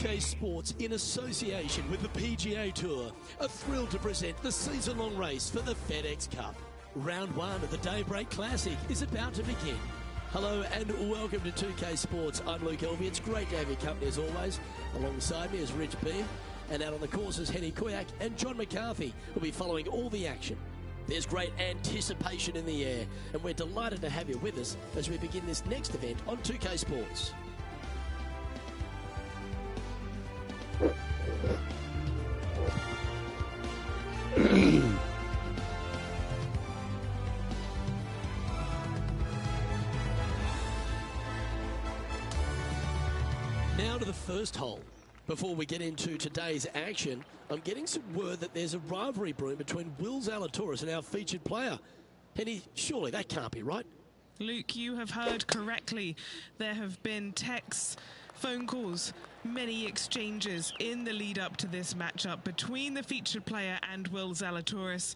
2K Sports, in association with the PGA Tour, are thrilled to present the season-long race for the FedEx Cup. Round one of the Daybreak Classic is about to begin. Hello and welcome to 2K Sports. I'm Luke Elvey. It's great to have your company as always. Alongside me is Rich Beam, and out on the courses, Henny Kuyak and John McCarthy will be following all the action. There's great anticipation in the air, and we're delighted to have you with us as we begin this next event on 2K Sports. Now to the first hole. Before we get into today's action, I'm getting some word that there's a rivalry brewing between Will Zalatoris and our featured player. Henny, surely that can't be right. Luke, you have heard correctly. There have been texts, phone calls, many exchanges in the lead up to this matchup between the featured player and Will Zalatoris.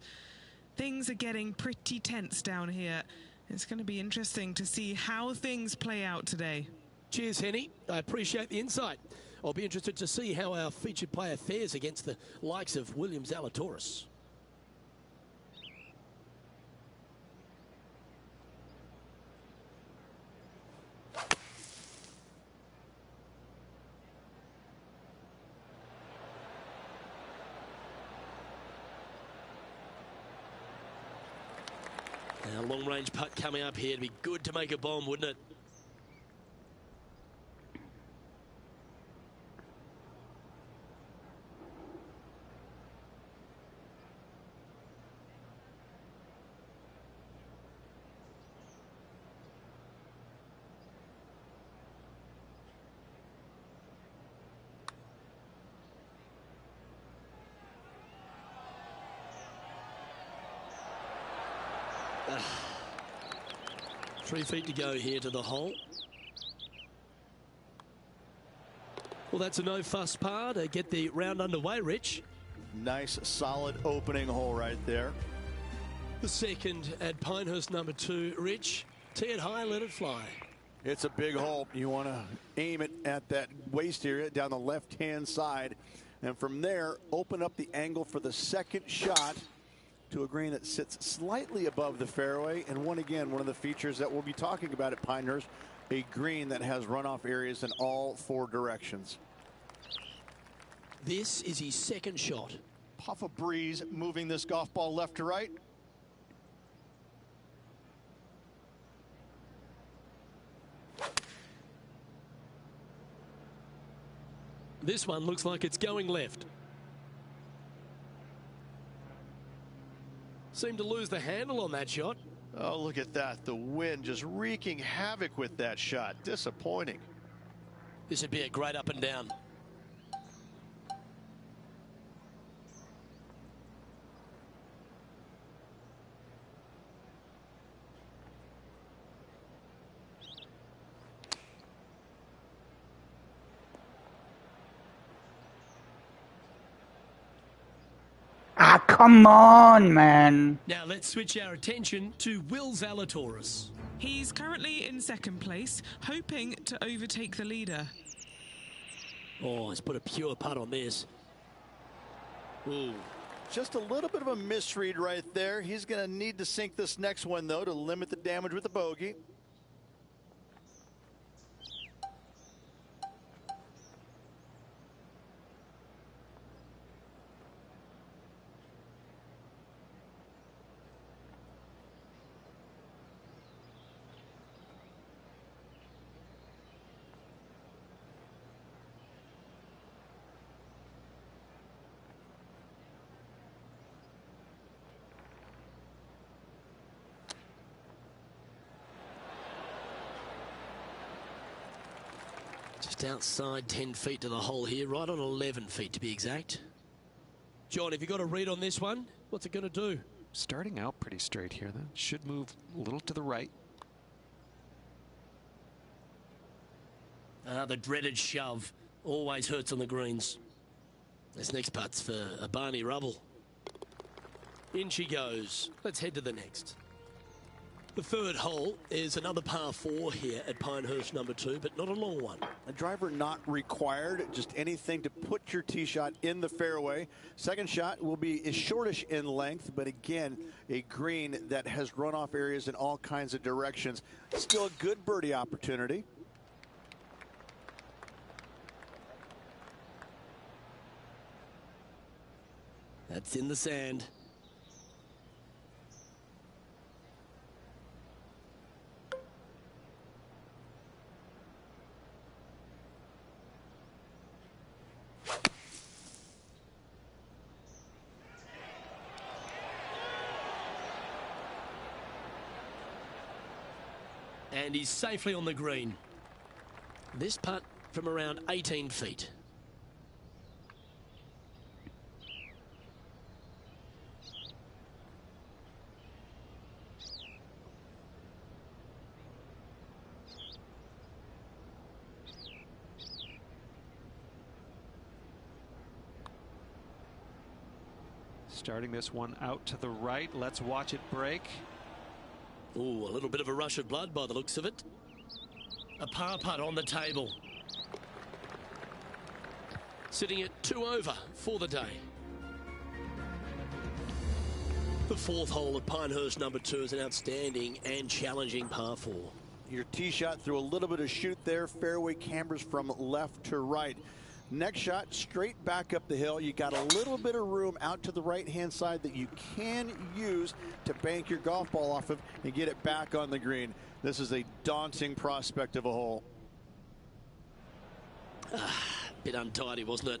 Things are getting pretty tense down here. It's going to be interesting to see how things play out today. Cheers, Henny. I appreciate the insight. I'll be interested to see how our featured player fares against the likes of William Zalatoris. Now, long-range putt coming up here. It'd be good to make a bomb, wouldn't it? 3 feet to go here to the hole. Well, that's a no-fuss par to get the round underway, Rich. Nice, solid opening hole right there. The second at Pinehurst number 2, Rich. Tee it high, let it fly. It's a big hole. You want to aim it at that waist area down the left-hand side. And from there, open up the angle for the second shot to a green that sits slightly above the fairway. And one of the features that we'll be talking about at Pinehurst, a green that has runoff areas in all 4 directions. This is his second shot. Puff of breeze moving this golf ball left to right. This one looks like it's going left. Seemed to lose the handle on that shot. Oh, look at that. The wind just wreaking havoc with that shot. Disappointing. This would be a great up and down. Ah, come on, man. Now let's switch our attention to Will Zalatoris. He's currently in second place, hoping to overtake the leader. Oh, he's put a pure putt on this. Ooh. Just a little bit of a misread right there. He's going to need to sink this next one, though, to limit the damage with the bogey. Just outside 10 feet to the hole here, right on 11 feet to be exact. John, have you got a read on this one? What's it going to do? Starting out pretty straight here, then. Should move a little to the right. The dreaded shove always hurts on the greens. This next putt's for a Barney Rubble. In she goes. Let's head to the next. The third hole is another par 4 here at Pinehurst number 2, but not a long one. A driver not required, just anything to put your tee shot in the fairway. Second shot will be shortish in length, but again, a green that has runoff areas in all kinds of directions. Still a good birdie opportunity. That's in the sand. And he's safely on the green. This putt from around 18 feet. Starting this one out to the right. Let's watch it break. Ooh, a little bit of a rush of blood by the looks of it. A par putt on the table. Sitting at 2 over for the day. The fourth hole at Pinehurst number 2 is an outstanding and challenging par 4. Your tee shot through a little bit of shoot there. Fairway cambers from left to right. Next shot straight back up the hill. You got a little bit of room out to the right hand side that you can use to bank your golf ball off of and get it back on the green. This is a daunting prospect of a hole. Bit untidy, wasn't it?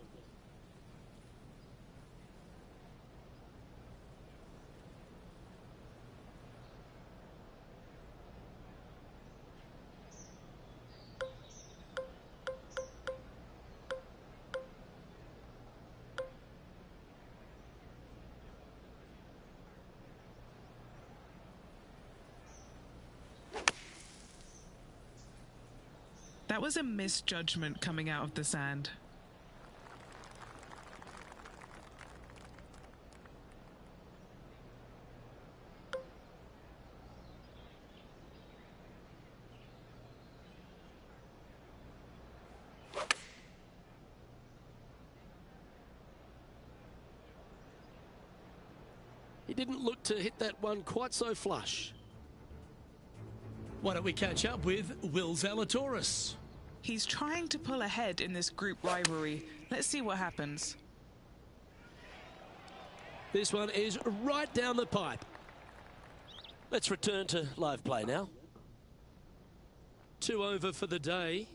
That was a misjudgment coming out of the sand. He didn't look to hit that one quite so flush. Why don't we catch up with Will Zalatoris? He's trying to pull ahead in this group rivalry. Let's see what happens. This one is right down the pipe. Let's return to live play now. 2 over for the day.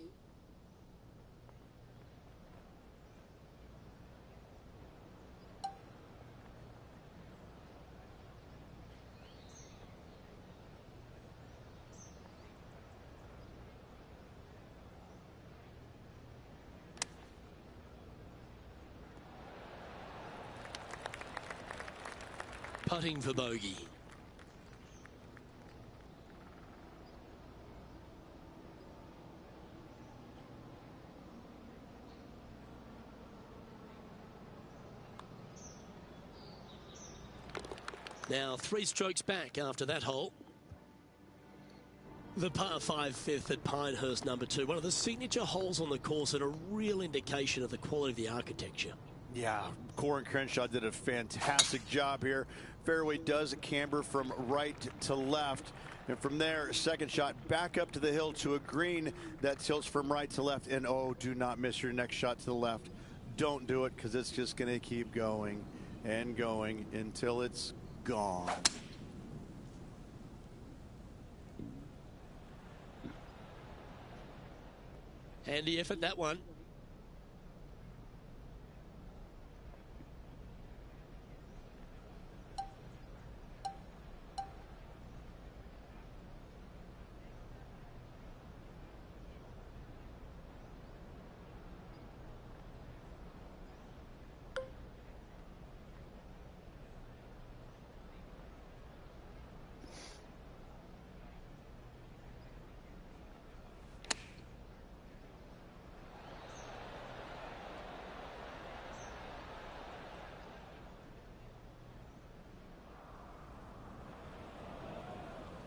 Putting for bogey. Now 3 strokes back after that hole. The par 5 fifth at Pinehurst number 2, one of the signature holes on the course and a real indication of the quality of the architecture. Yeah, Corin Crenshaw did a fantastic job here. Fairway does camber from right to left. And from there, second shot back up to the hill to a green that tilts from right to left. And oh, do not miss your next shot to the left. Don't do it, because it's just going to keep going and going until it's gone. Handy effort, that one.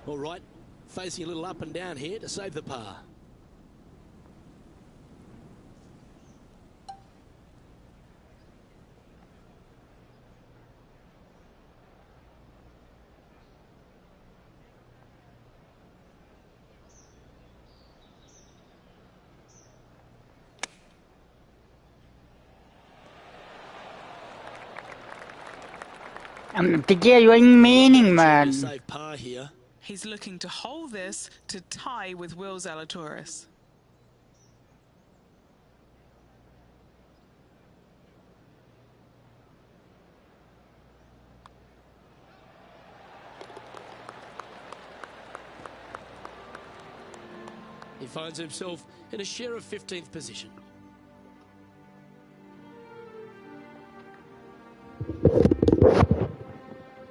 All right, facing a little up and down here to save the par. PGA, you ain't meaning, man. Save par here. He's looking to hold this to tie with Will Zalatoris. He finds himself in a share of 15th position.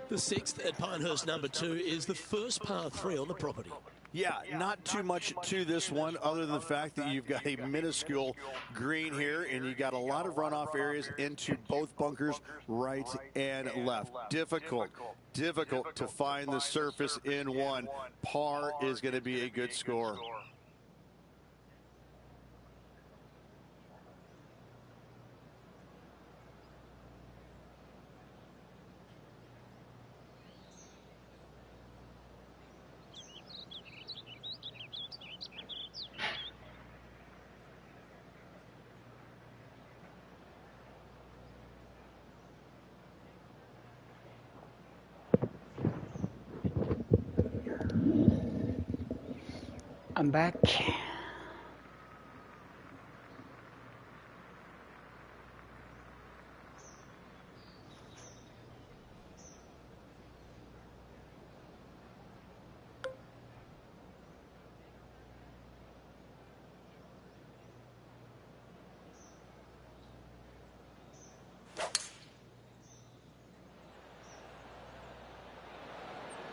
The 6th at Pinehurst number 2 is the first par 3 on the property. Yeah, not too much to this one other than the fact that you've got a minuscule green here and you got a lot of runoff areas into both bunkers, right and left. Difficult to find the surface in one. Par is going to be a good score. I'm back.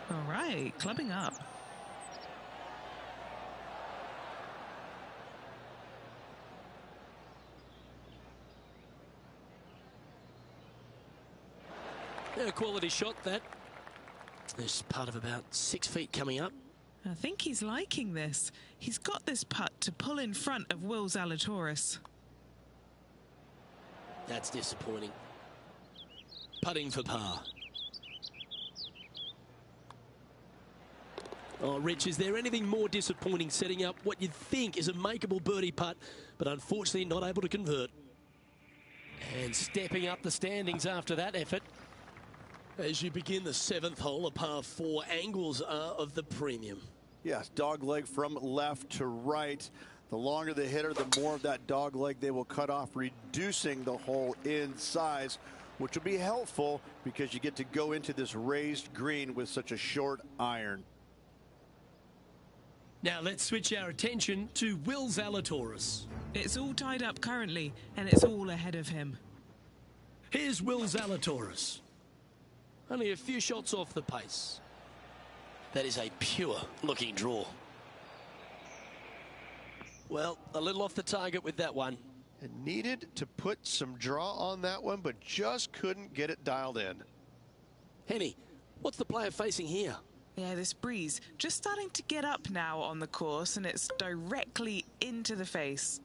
All right, clubbing up. Yeah, a quality shot that. There's part of about 6 feet coming up. I think he's liking this. He's got this putt to pull in front of Will Zalatoris. That's disappointing. Putting for par. Oh, Rich, is there anything more disappointing setting up what you'd think is a makeable birdie putt, but unfortunately not able to convert? And stepping up the standings after that effort. As you begin the 7th hole, a par 4, angles are of the premium. Yes, dog leg from left to right. The longer the hitter, the more of that dog leg they will cut off, reducing the hole in size, which will be helpful because you get to go into this raised green with such a short iron. Now let's switch our attention to Will Zalatoris. It's all tied up currently, and it's all ahead of him. Here's Will Zalatoris. Only a few shots off the pace. That is a pure looking draw. Well, a little off the target with that one. And needed to put some draw on that one, but just couldn't get it dialed in. Henny, what's the player facing here? Yeah, this breeze just starting to get up now on the course, and it's directly into the face.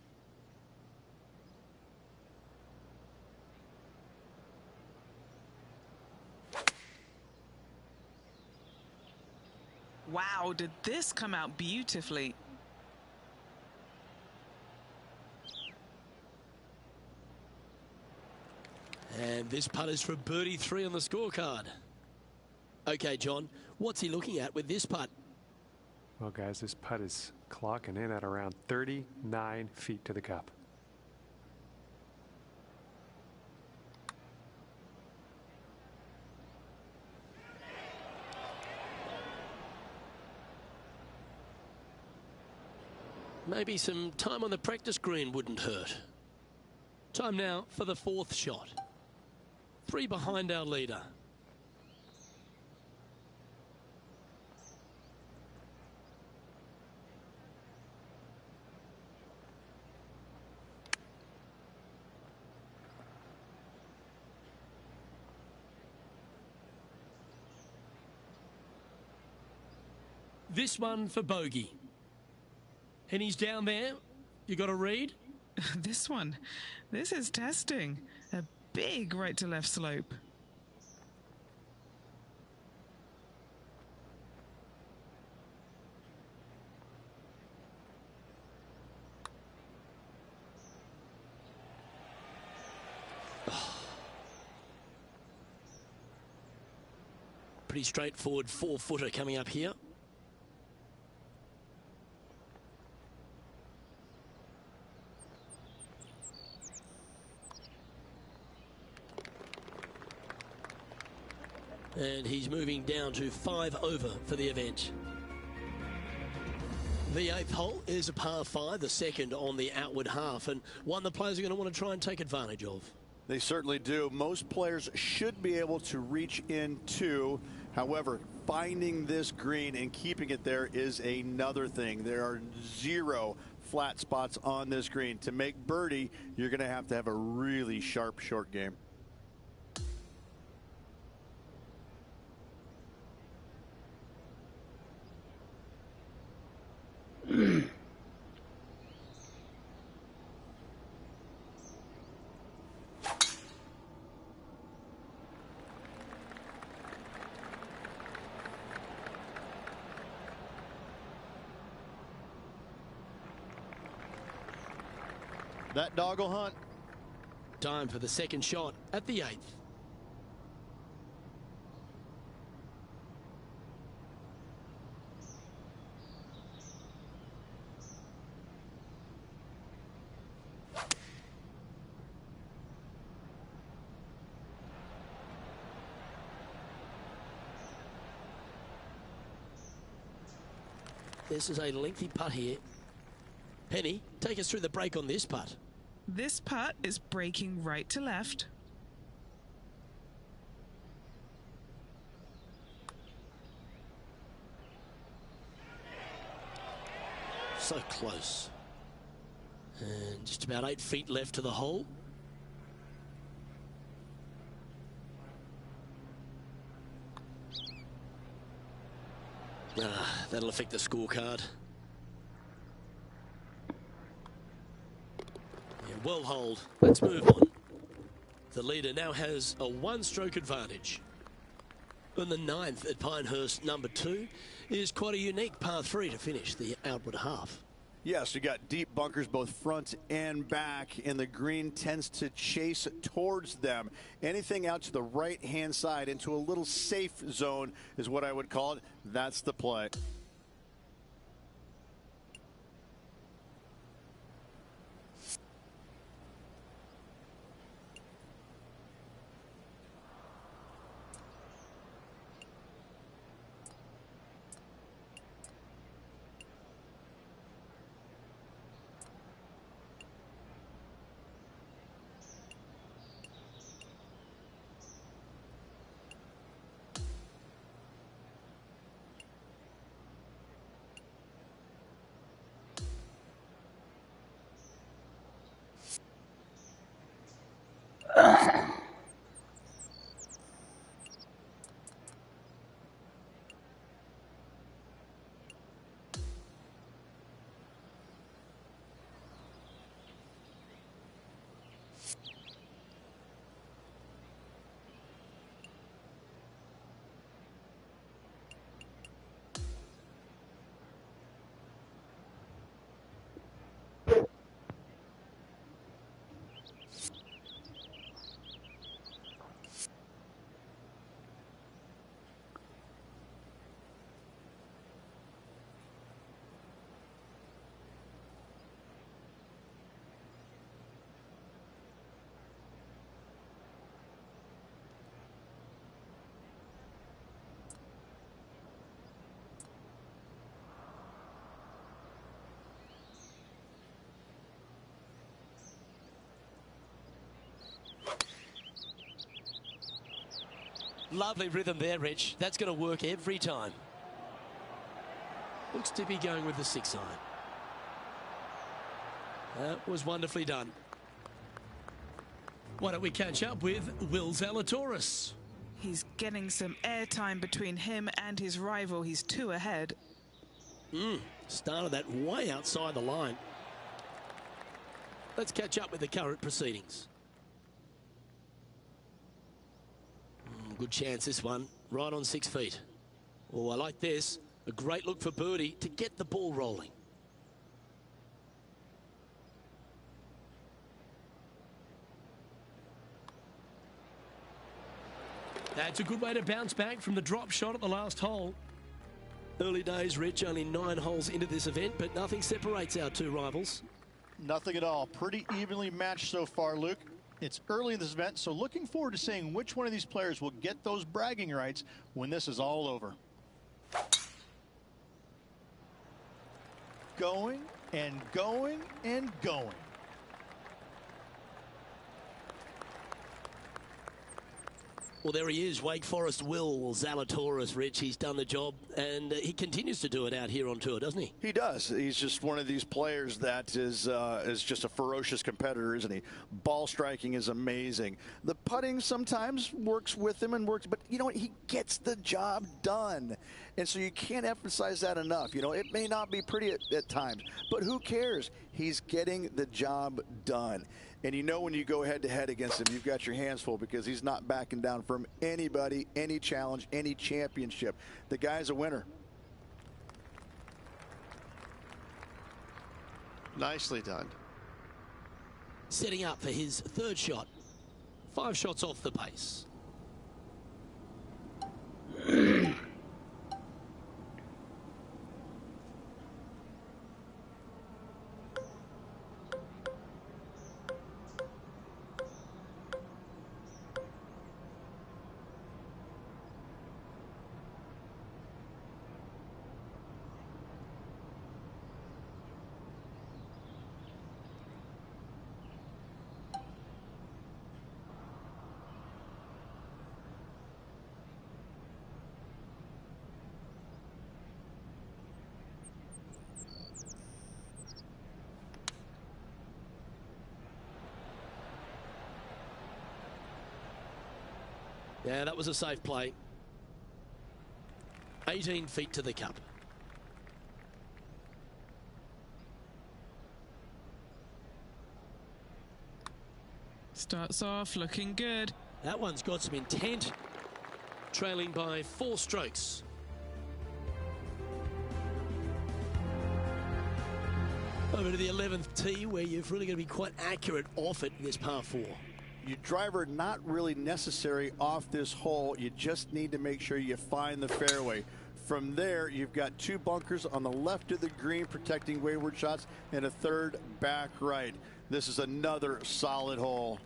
Wow, did this come out beautifully? And this putt is for birdie 3 on the scorecard. Okay, John, what's he looking at with this putt? Well, guys, this putt is clocking in at around 39 feet to the cup. Maybe some time on the practice green wouldn't hurt. Time now for the 4th shot. 3 behind our leader. This one for bogey. And he's down there. You got a read? This one. This is testing. A big right to left slope. Pretty straightforward 4-footer coming up here. And he's moving down to 5 over for the event. The 8th hole is a par 5, the second on the outward half, and one the players are going to want to try and take advantage of. They certainly do. Most players should be able to reach into. However, finding this green and keeping it there is another thing. There are 0 flat spots on this green. To make birdie, you're going to have a really sharp short game. That dog will hunt. Time for the second shot at the 8th. This is a lengthy putt here. Penny, take us through the break on this putt. This putt is breaking right to left. So close. And just about 8 feet left to the hole. That'll affect the scorecard. Yeah, well hold. Let's move on. The leader now has a one-stroke advantage. And the 9th at Pinehurst, number 2, is quite a unique par 3 to finish the outward half. Yes, you got deep bunkers both front and back, and the green tends to chase towards them. Anything out to the right-hand side into a little safe zone is what I would call it. That's the play. Lovely rhythm there, Rich. That's going to work every time. Looks to be going with the 6 iron. That was wonderfully done. Why don't we catch up with Will Zalatoris? He's getting some airtime between him and his rival. He's 2 ahead. Started that way outside the line. Let's catch up with the current proceedings. Good chance this one, right on 6 feet. Oh, I like this. A great look for birdie to get the ball rolling. That's a good way to bounce back from the drop shot at the last hole. Early days, Rich, only 9 holes into this event, but nothing separates our 2 rivals. Nothing at all. Pretty evenly matched so far, Luke. It's early in this event, so looking forward to seeing which one of these players will get those bragging rights when this is all over. Going and going and going. Well, there he is, Wake Forest Will Zalatoris, Rich. He's done the job, and he continues to do it out here on tour, doesn't he? He does. He's just one of these players that is just a ferocious competitor, isn't he? Ball striking is amazing. The putting sometimes works with him and works, but you know what? He gets the job done. And so you can't emphasize that enough. You know, it may not be pretty at times, but who cares? He's getting the job done. And you know when you go head-to-head against him, you've got your hands full because he's not backing down from anybody, any challenge, any championship. The guy's a winner. Nicely done. Setting up for his 3rd shot. 5 shots off the pace. Yeah, that was a safe play. 18 feet to the cup. Starts off looking good. That one's got some intent. Trailing by 4 strokes. Over to the 11th tee, where you've really got to be quite accurate off it in this par 4. Your driver not really necessary off this hole. You just need to make sure you find the fairway. From there, you've got 2 bunkers on the left of the green protecting wayward shots and a 3rd back right. This is another solid hole.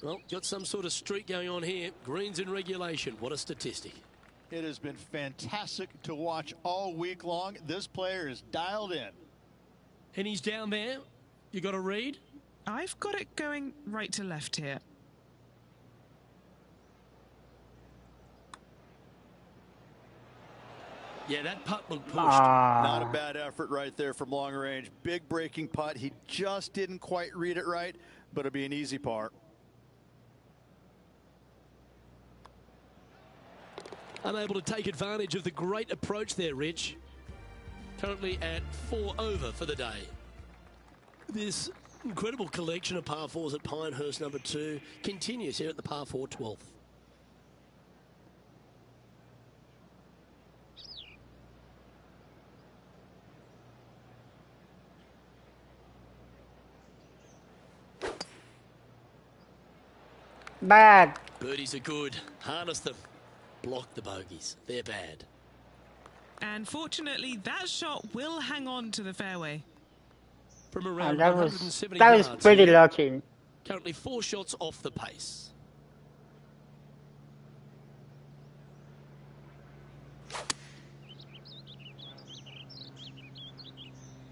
Well, got some sort of streak going on here. Greens in regulation. What a statistic. It has been fantastic to watch all week long. This player is dialed in. And he's down there. You got a read? I've got it going right to left here. Yeah, that putt looked pushed. Not a bad effort right there from long range. Big breaking putt. He just didn't quite read it right, but it'll be an easy par. Unable to take advantage of the great approach there, Rich. Currently at 4 over for the day. This incredible collection of par 4s at Pinehurst number 2 continues here at the par 4 12th. Bad. Birdies are good. Harness them. Block the bogeys. They're bad. And fortunately, that shot will hang on to the fairway. From around That 170 was yards pretty here. lucky. Currently 4 shots off the pace.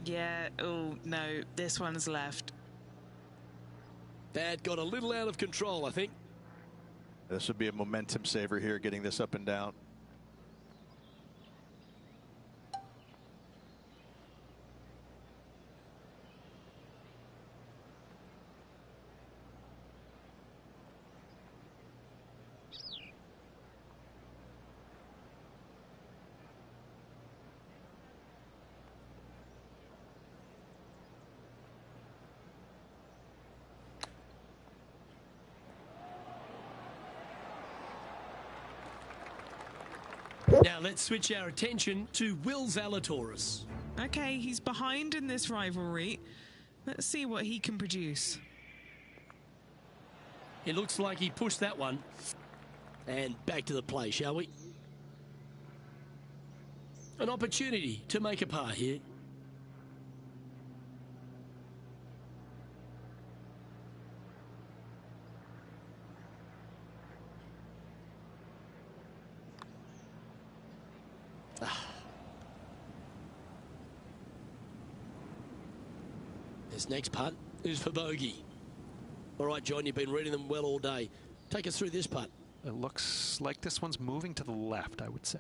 Yeah, oh no, this one's left. That got a little out of control, I think. This would be a momentum saver here, getting this up and down. Now let's switch our attention to Will Zalatoris. Okay, he's behind in this rivalry. Let's see what he can produce. It looks like he pushed that one. And back to the play, shall we? An opportunity to make a par here. This next putt is for bogey. All right, John, you've been reading them well all day. Take us through this putt. It looks like this one's moving to the left, I would say.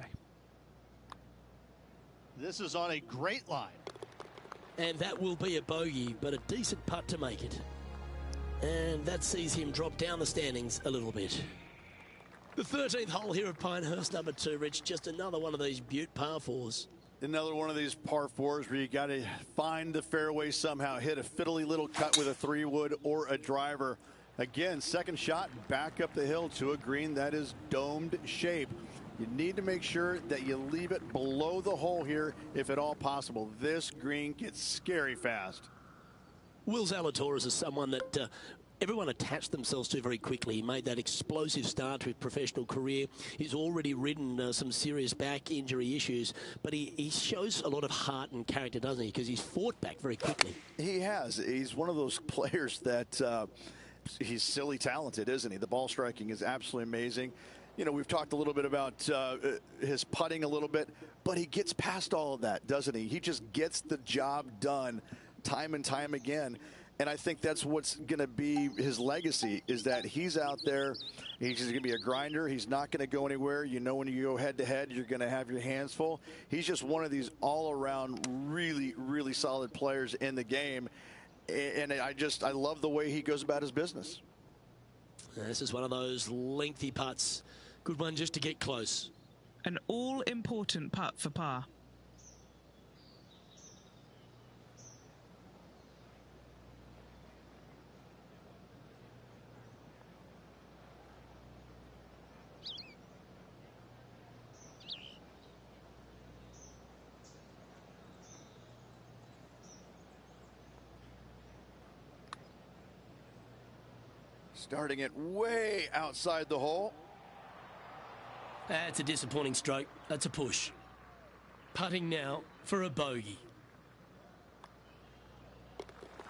This is on a great line. And that will be a bogey, but a decent putt to make it. And that sees him drop down the standings a little bit. The 13th hole here at Pinehurst, number 2, Rich. Just another one of these Butte par 4s. Another one of these par 4s where you got to find the fairway somehow, hit a fiddly little cut with a 3-wood or a driver. Again, second shot back up the hill to a green that is domed shape. You need to make sure that you leave it below the hole here if at all possible. This green gets scary fast. Will Zalatoris is someone that everyone attached themselves to very quickly. He made that explosive start to his professional career. He's already ridden some serious back injury issues, but he shows a lot of heart and character, doesn't he? Because he's fought back very quickly. He has. He's one of those players that he's silly talented, isn't he? The ball striking is absolutely amazing. You know, we've talked a little bit about his putting a little bit, but he gets past all of that, doesn't he? He just gets the job done time and time again. And I think that's what's going to be his legacy, is that he's out there. He's just going to be a grinder. He's not going to go anywhere. You know, when you go head to head, you're going to have your hands full. He's just one of these all-around really, really solid players in the game. And I love the way he goes about his business. This is one of those lengthy putts. Good one just to get close. An all-important putt for par. Starting it way outside the hole. That's a disappointing stroke. That's a push. Putting now for a bogey.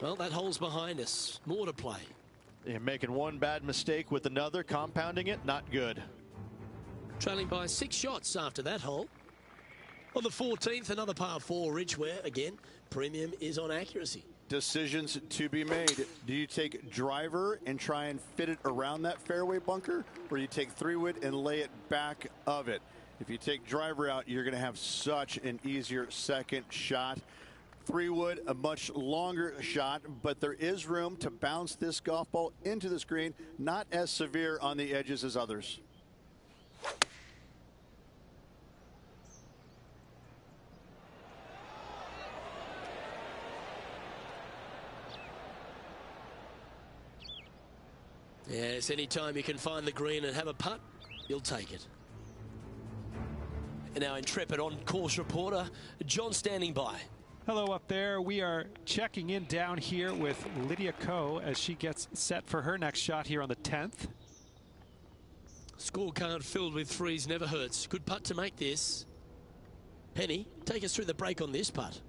Well, that hole's behind us. More to play. You're making one bad mistake with another, compounding it, not good. Trailing by 6 shots after that hole. On the 14th, another par 4, Rich, where, again, premium is on accuracy. Decisions to be made. Do you take driver and try and fit it around that fairway bunker, or do you take 3-wood and lay it back of it? If you take driver out, you're going to have such an easier second shot. 3-wood, a much longer shot, but there is room to bounce this golf ball into the screen, not as severe on the edges as others. Yes, anytime you can find the green and have a putt, you'll take it. And our intrepid on-course reporter, John, standing by. Hello up there. We are checking in down here with Lydia Ko as she gets set for her next shot here on the 10th. Scorecard filled with threes never hurts. Good putt to make this. Penny, take us through the break on this putt.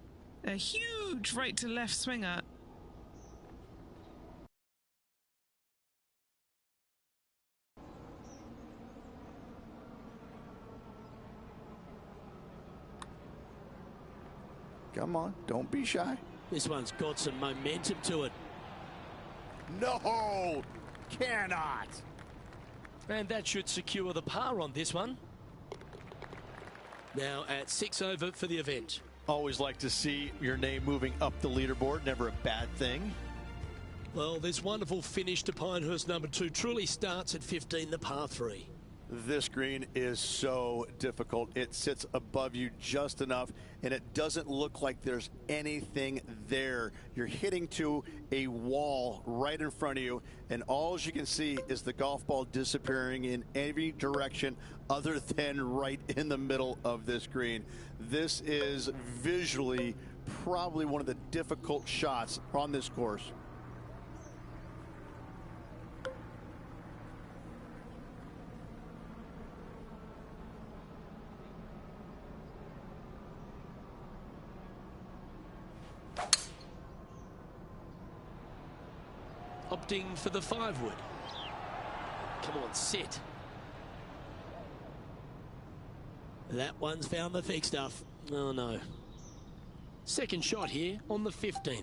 A huge right to left swinger. Come on, don't be shy. This one's got some momentum to it. No, cannot. And that should secure the par on this one. Now at 6 over for the event. Always like to see your name moving up the leaderboard. Never a bad thing. Well, this wonderful finish to Pinehurst number 2 truly starts at 15, the par 3. This green is so difficult. It sits above you just enough, and it doesn't look like there's anything there. You're hitting to a wall right in front of you, and all you can see is the golf ball disappearing in every direction other than right in the middle of this green. This is visually probably one of the difficult shots on this course. Opting for the 5-wood. Come on, sit. That one's found the thick stuff. Oh no. Second shot here on the 15th.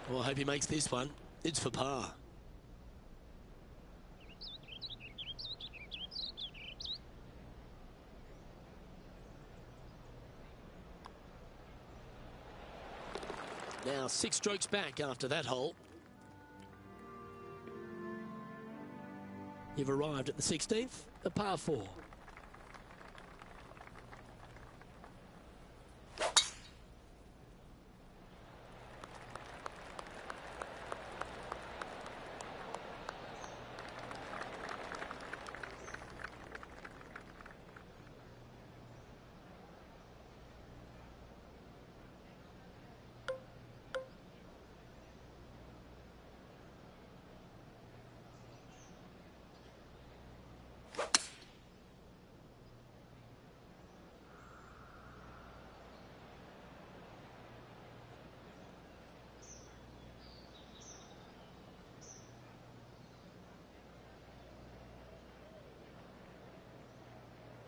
Well, I hope he makes this one. It's for par. Now 6 strokes back after that hole. You've arrived at the 16th, a par 4.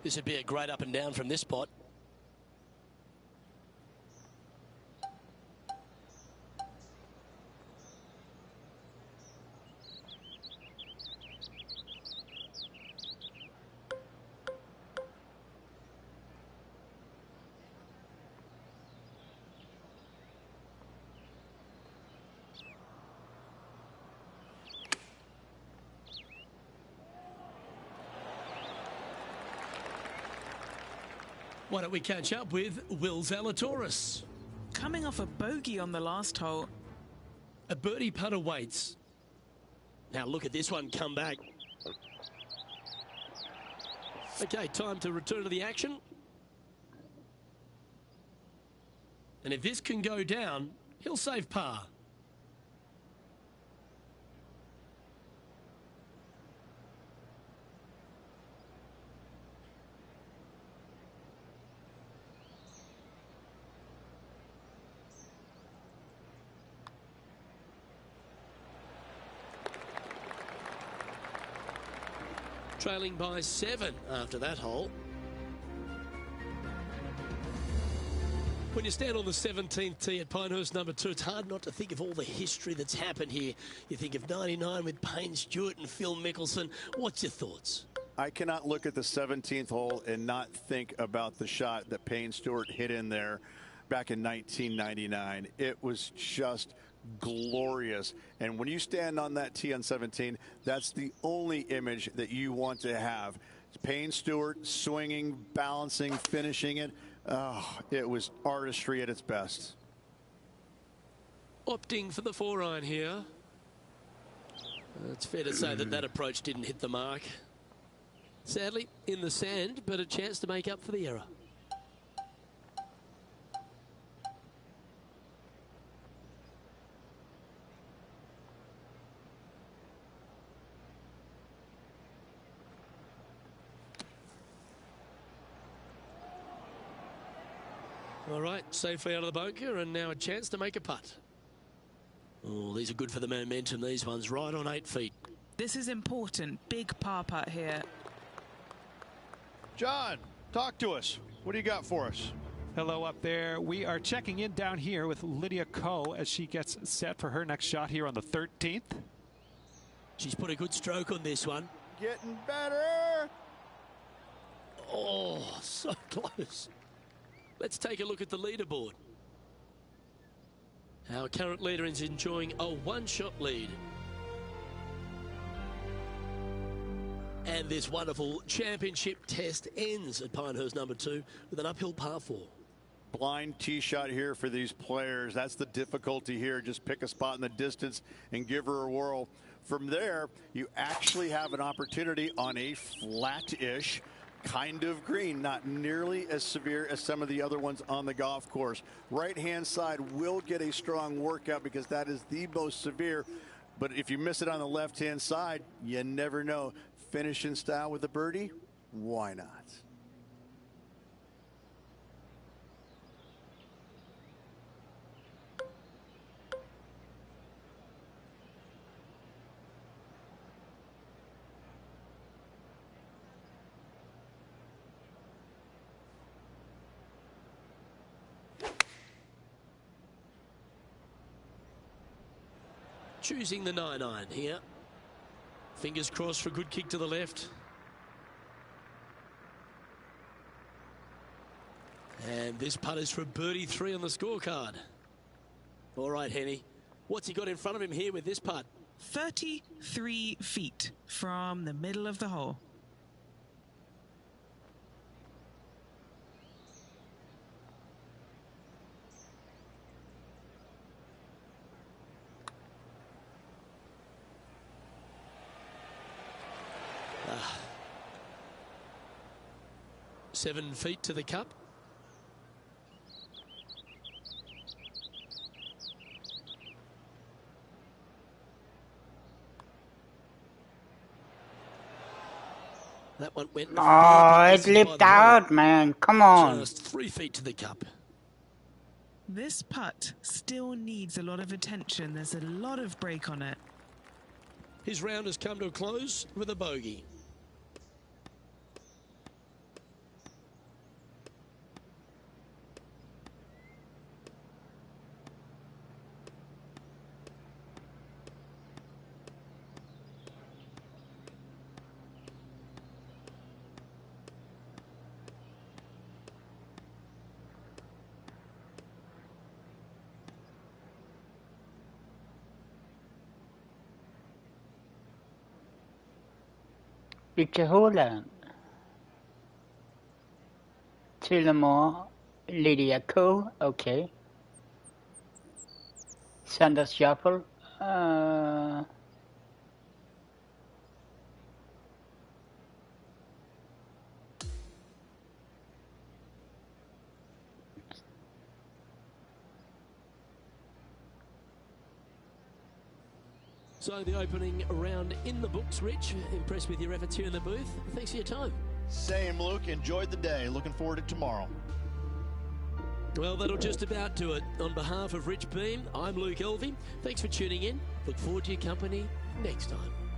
This would be a great up and down from this spot. Why don't we catch up with Will Zalatoris? Coming off a bogey on the last hole. A birdie putt awaits. Now look at this one come back. Okay, time to return to the action. And if this can go down, he'll save par. Trailing by 7 after that hole. When you stand on the 17th tee at Pinehurst number 2, it's hard not to think of all the history that's happened here. You think of 99 with Payne Stewart and Phil Mickelson. What's your thoughts? I cannot look at the 17th hole and not think about the shot that Payne Stewart hit in there back in 1999. It was just glorious. And when you stand on that tee on 17, that's the only image that you want to have. It's Payne Stewart swinging, balancing, finishing it. Oh, it was artistry at its best. Opting for the 4-iron here. It's fair to say that that approach didn't hit the mark. Sadly, in the sand, but a chance to make up for the error. All right, safely out of the bunker, and now a chance to make a putt. Oh, these are good for the momentum, these ones, right on 8 feet. This is important. Big par putt here. John, talk to us. What do you got for us? Hello up there. We are checking in down here with Lydia Ko as she gets set for her next shot here on the 13th. She's put a good stroke on this one. Getting better. Oh, so close. Let's take a look at the leaderboard. Our current leader is enjoying a one-shot lead. And this wonderful championship test ends at Pinehurst number 2 with an uphill par 4. Blind tee shot here for these players. That's the difficulty here. Just pick a spot in the distance and give her a whirl. From there, you actually have an opportunity on a flat-ish kind of green, not nearly as severe as some of the other ones on the golf course. Right-hand side will get a strong workout because that is the most severe. But if you miss it on the left-hand side, you never know. Finish in style with a birdie? Why not? Choosing the 9-iron here. Fingers crossed for a good kick to the left. And this putt is for birdie 3 on the scorecard. All right, Henny. What's he got in front of him here with this putt? 33 feet from the middle of the hole. Ah. 7 feet to the cup. That one went. Oh, it lipped out, man. Come on. Just 3 feet to the cup. This putt still needs a lot of attention. There's a lot of break on it. His round has come to a close with a bogey. Victor Holland. Tillemore, Lydia Ko, okay. Sanders Shuffle. So the opening round in the books, Rich. Impressed with your efforts here in the booth. Thanks for your time. Same, Luke. Enjoyed the day. Looking forward to tomorrow. Well, that'll just about do it. On behalf of Rich Beam, I'm Luke Elvey. Thanks for tuning in. Look forward to your company next time.